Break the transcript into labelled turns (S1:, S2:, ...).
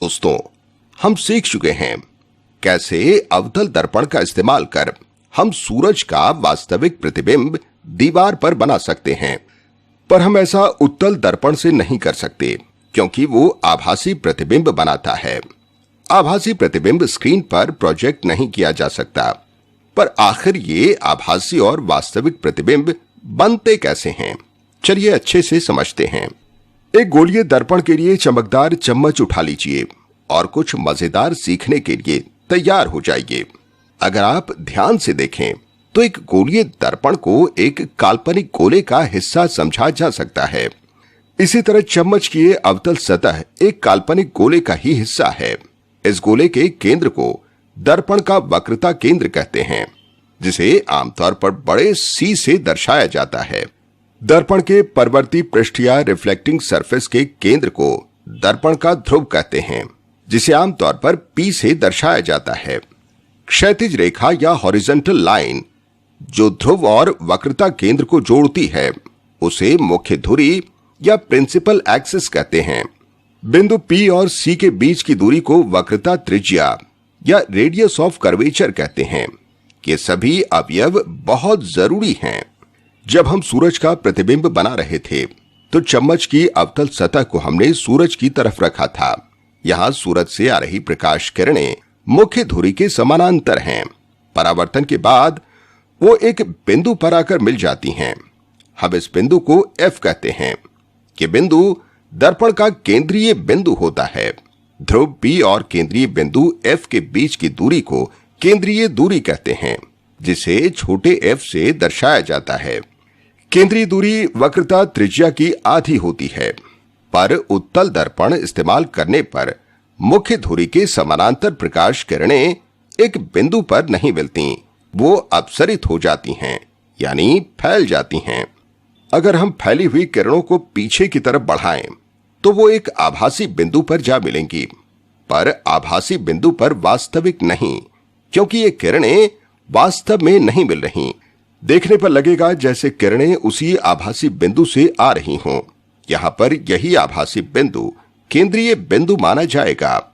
S1: दोस्तों, हम सीख चुके हैं कैसे अवतल दर्पण का इस्तेमाल कर हम सूरज का वास्तविक प्रतिबिंब दीवार पर बना सकते हैं। पर हम ऐसा उत्तल दर्पण से नहीं कर सकते क्योंकि वो आभासी प्रतिबिंब बनाता है। आभासी प्रतिबिंब स्क्रीन पर प्रोजेक्ट नहीं किया जा सकता। पर आखिर ये आभासी और वास्तविक प्रतिबिंब बनते कैसे हैं? चलिए अच्छे से समझते हैं। एक गोलीय दर्पण के लिए चमकदार चम्मच उठा लीजिए और कुछ मजेदार सीखने के लिए तैयार हो जाइए। अगर आप ध्यान से देखें तो एक गोलीय दर्पण को एक काल्पनिक गोले का हिस्सा समझा जा सकता है। इसी तरह चम्मच की ये अवतल सतह एक काल्पनिक गोले का ही हिस्सा है। इस गोले के केंद्र को दर्पण का वक्रता केंद्र कहते हैं, जिसे आमतौर पर बड़े सी से दर्शाया जाता है। दर्पण के परवर्ती पृष्ठ या रिफ्लेक्टिंग सरफेस के केंद्र को दर्पण का ध्रुव कहते हैं, जिसे आमतौर पर पी से दर्शाया जाता है। क्षैतिज रेखा या हॉरिजॉन्टल लाइन जो ध्रुव और वक्रता केंद्र को जोड़ती है उसे मुख्य धुरी या प्रिंसिपल एक्सिस कहते हैं। बिंदु पी और सी के बीच की दूरी को वक्रता त्रिज्या या रेडियस ऑफ कर्वेचर कहते हैं। ये सभी अवयव बहुत जरूरी हैं। जब हम सूरज का प्रतिबिंब बना रहे थे तो चम्मच की अवतल सतह को हमने सूरज की तरफ रखा था। यहाँ सूरज से आ रही प्रकाश किरणें मुख्य धुरी के समानांतर हैं। परावर्तन के बाद वो एक बिंदु पर आकर मिल जाती हैं। हम इस बिंदु को एफ कहते हैं। ये बिंदु दर्पण का केंद्रीय बिंदु होता है। ध्रुव पी और केंद्रीय बिंदु एफ के बीच की दूरी को केंद्रीय दूरी कहते हैं, जिसे छोटे एफ से दर्शाया जाता है। केंद्रीय दूरी वक्रता त्रिज्या की आधी होती है, पर उत्तल दर्पण इस्तेमाल करने पर मुख्य धुरी के समानांतर प्रकाश किरणें एक बिंदु पर नहीं मिलती, वो अपसरित हो जाती हैं, यानी फैल जाती हैं। अगर हम फैली हुई किरणों को पीछे की तरफ बढ़ाएं तो वो एक आभासी बिंदु पर जा मिलेंगी, पर आभासी बिंदु पर वास्तविक नहीं, क्योंकि ये किरणें वास्तव में नहीं मिल रही। देखने पर लगेगा जैसे किरणें उसी आभासी बिंदु से आ रही हों। यहाँ पर यही आभासी बिंदु केंद्रीय बिंदु माना जाएगा।